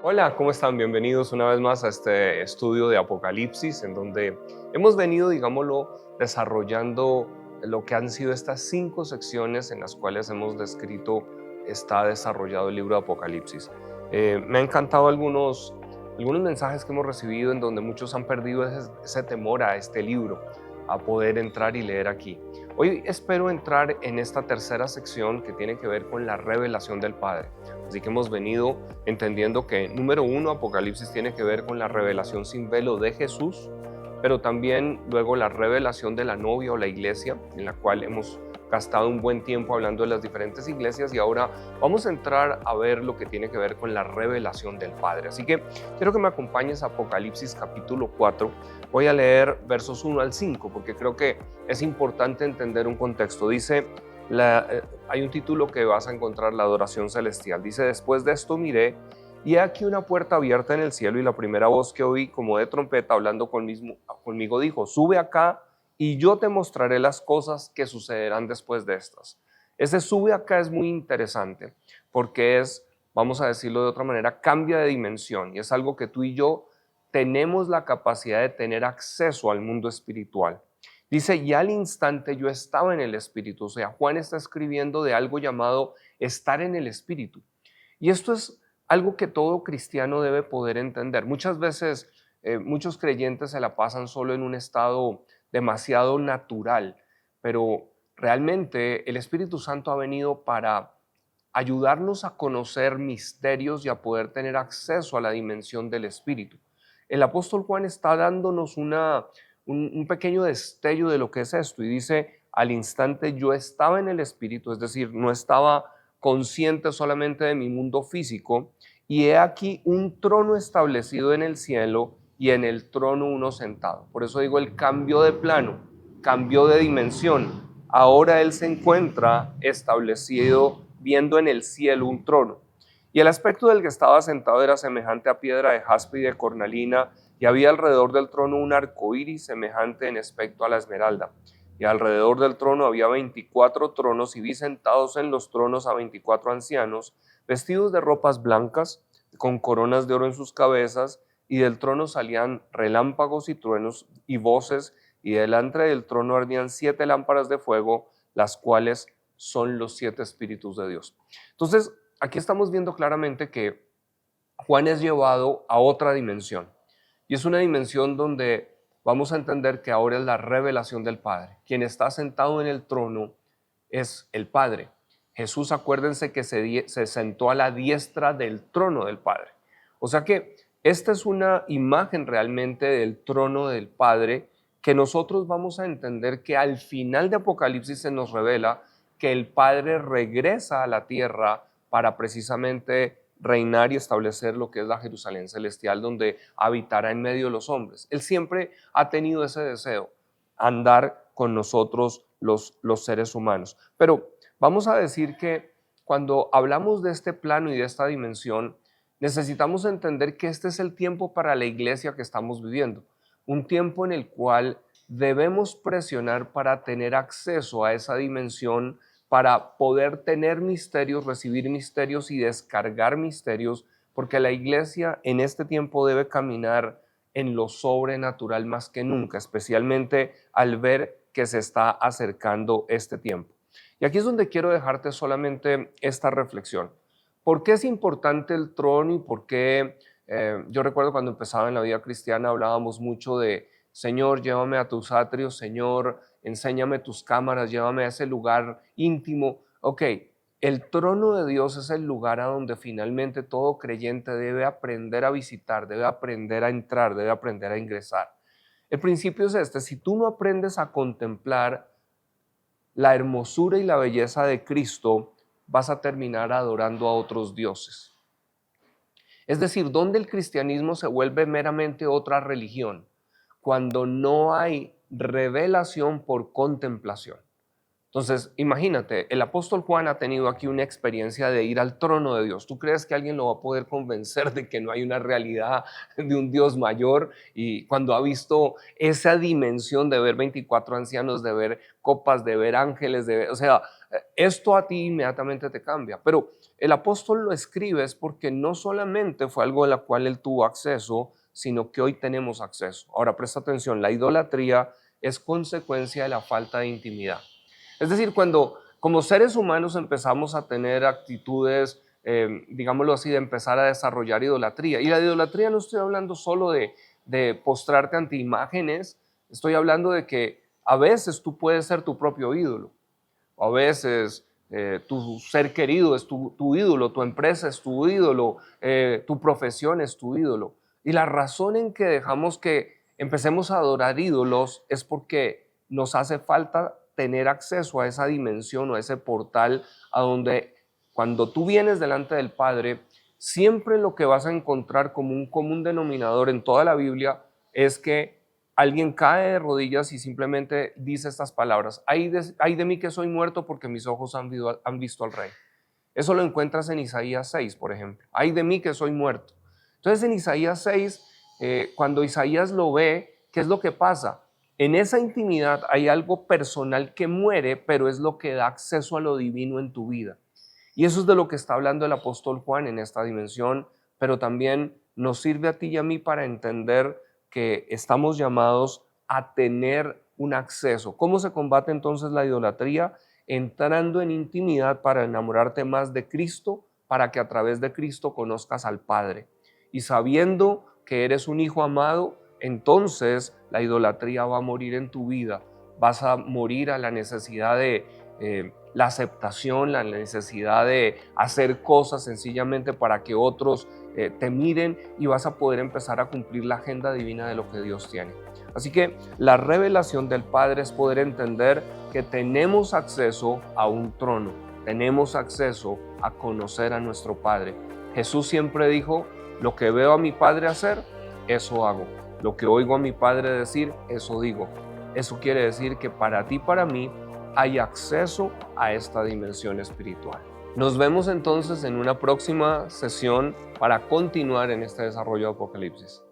Hola, ¿cómo están? Bienvenidos una vez más a este estudio de Apocalipsis, en donde hemos venido, digámoslo, desarrollando lo que han sido estas 5 secciones en las cuales hemos descrito, está desarrollado el libro de Apocalipsis. Me han encantado algunos mensajes que hemos recibido en donde muchos han perdido ese temor a este libro, a poder entrar y leer aquí. Hoy espero entrar en esta tercera sección que tiene que ver con la revelación del Padre. Así que hemos venido entendiendo que, número uno, Apocalipsis tiene que ver con la revelación sin velo de Jesús, pero también luego la revelación de la novia o la iglesia, en la cual hemos gastado un buen tiempo hablando de las diferentes iglesias, y ahora vamos a entrar a ver lo que tiene que ver con la revelación del Padre. Así que quiero que me acompañes a Apocalipsis capítulo 4. Voy a leer versos 1 al 5 porque creo que es importante entender un contexto. Dice, hay un título que vas a encontrar, la adoración celestial. Dice: después de esto miré, y he aquí una puerta abierta en el cielo, y la primera voz que oí como de trompeta hablando conmigo dijo: sube acá y yo te mostraré las cosas que sucederán después de estas. Ese sube acá es muy interesante porque es, vamos a decirlo de otra manera, cambia de dimensión, y es algo que tú y yo tenemos la capacidad de tener acceso al mundo espiritual. Dice: y al instante yo estaba en el Espíritu. O sea, Juan está escribiendo de algo llamado estar en el Espíritu. Y esto es algo que todo cristiano debe poder entender. Muchas veces muchos creyentes se la pasan solo en un estado demasiado natural, pero realmente el Espíritu Santo ha venido para ayudarnos a conocer misterios y a poder tener acceso a la dimensión del Espíritu. El apóstol Juan está dándonos un pequeño destello de lo que es esto, y dice: al instante yo estaba en el Espíritu, es decir, no estaba consciente solamente de mi mundo físico, y he aquí un trono establecido en el cielo, y en el trono uno sentado. Por eso digo, el cambio de plano, cambio de dimensión. Ahora él se encuentra establecido viendo en el cielo un trono. Y el aspecto del que estaba sentado era semejante a piedra de jaspe y de cornalina, y había alrededor del trono un arco iris semejante en aspecto a la esmeralda. Y alrededor del trono había 24 tronos, y vi sentados en los tronos a 24 ancianos, vestidos de ropas blancas, con coronas de oro en sus cabezas, y del trono salían relámpagos y truenos y voces, y delante del trono ardían 7 lámparas de fuego, las cuales son los 7 espíritus de Dios. Entonces, aquí estamos viendo claramente que Juan es llevado a otra dimensión, y es una dimensión donde vamos a entender que ahora es la revelación del Padre. Quien está sentado en el trono es el Padre. Jesús, acuérdense que se sentó a la diestra del trono del Padre. O sea que esta es una imagen realmente del trono del Padre, que nosotros vamos a entender que al final de Apocalipsis se nos revela que el Padre regresa a la tierra para precisamente reinar y establecer lo que es la Jerusalén celestial, donde habitará en medio de los hombres. Él siempre ha tenido ese deseo, andar con nosotros los seres humanos. Pero vamos a decir que cuando hablamos de este plano y de esta dimensión, necesitamos entender que este es el tiempo para la iglesia que estamos viviendo, un tiempo en el cual debemos presionar para tener acceso a esa dimensión, para poder tener misterios, recibir misterios y descargar misterios, porque la iglesia en este tiempo debe caminar en lo sobrenatural más que nunca, especialmente al ver que se está acercando este tiempo. Y aquí es donde quiero dejarte solamente esta reflexión. ¿Por qué es importante el trono y por qué? Yo recuerdo cuando empezaba en la vida cristiana hablábamos mucho de: Señor, llévame a tus atrios, Señor, enséñame tus cámaras, llévame a ese lugar íntimo. Ok, el trono de Dios es el lugar a donde finalmente todo creyente debe aprender a visitar, debe aprender a entrar, debe aprender a ingresar. El principio es este: si tú no aprendes a contemplar la hermosura y la belleza de Cristo, vas a terminar adorando a otros dioses. Es decir, donde el cristianismo se vuelve meramente otra religión, cuando no hay revelación por contemplación. Entonces, imagínate, el apóstol Juan ha tenido aquí una experiencia de ir al trono de Dios. ¿Tú crees que alguien lo va a poder convencer de que no hay una realidad de un Dios mayor? Y cuando ha visto esa dimensión de ver 24 ancianos, de ver copas, de ver ángeles, o sea, esto a ti inmediatamente te cambia. Pero el apóstol lo escribe es porque no solamente fue algo a la cual él tuvo acceso, sino que hoy tenemos acceso. Ahora presta atención, la idolatría es consecuencia de la falta de intimidad. Es decir, cuando como seres humanos empezamos a tener actitudes, digámoslo así, de empezar a desarrollar idolatría. Y la idolatría no estoy hablando solo de postrarte ante imágenes, estoy hablando de que a veces tú puedes ser tu propio ídolo. A veces tu ser querido es tu ídolo, tu empresa es tu ídolo, tu profesión es tu ídolo. Y la razón en que dejamos que empecemos a adorar ídolos es porque nos hace falta tener acceso a esa dimensión o a ese portal a donde cuando tú vienes delante del Padre, siempre lo que vas a encontrar como un común denominador en toda la Biblia es que alguien cae de rodillas y simplemente dice estas palabras: ay de mí que soy muerto porque mis ojos han visto al Rey. Eso lo encuentras en Isaías 6, por ejemplo. Ay de mí que soy muerto. Entonces en Isaías 6, cuando Isaías lo ve, ¿qué es lo que pasa? En esa intimidad hay algo personal que muere, pero es lo que da acceso a lo divino en tu vida. Y eso es de lo que está hablando el apóstol Juan en esta dimensión, pero también nos sirve a ti y a mí para entender que estamos llamados a tener un acceso. ¿Cómo se combate entonces la idolatría? Entrando en intimidad para enamorarte más de Cristo, para que a través de Cristo conozcas al Padre. Y sabiendo que eres un hijo amado, entonces la idolatría va a morir en tu vida. Vas a morir a la necesidad de la aceptación, la necesidad de hacer cosas sencillamente para que otros te miren, y vas a poder empezar a cumplir la agenda divina de lo que Dios tiene. Así que la revelación del Padre es poder entender que tenemos acceso a un trono, tenemos acceso a conocer a nuestro Padre. Jesús siempre dijo: lo que veo a mi Padre hacer, eso hago. Lo que oigo a mi Padre decir, eso digo. Eso quiere decir que para ti y para mí hay acceso a esta dimensión espiritual. Nos vemos entonces en una próxima sesión para continuar en este desarrollo de Apocalipsis.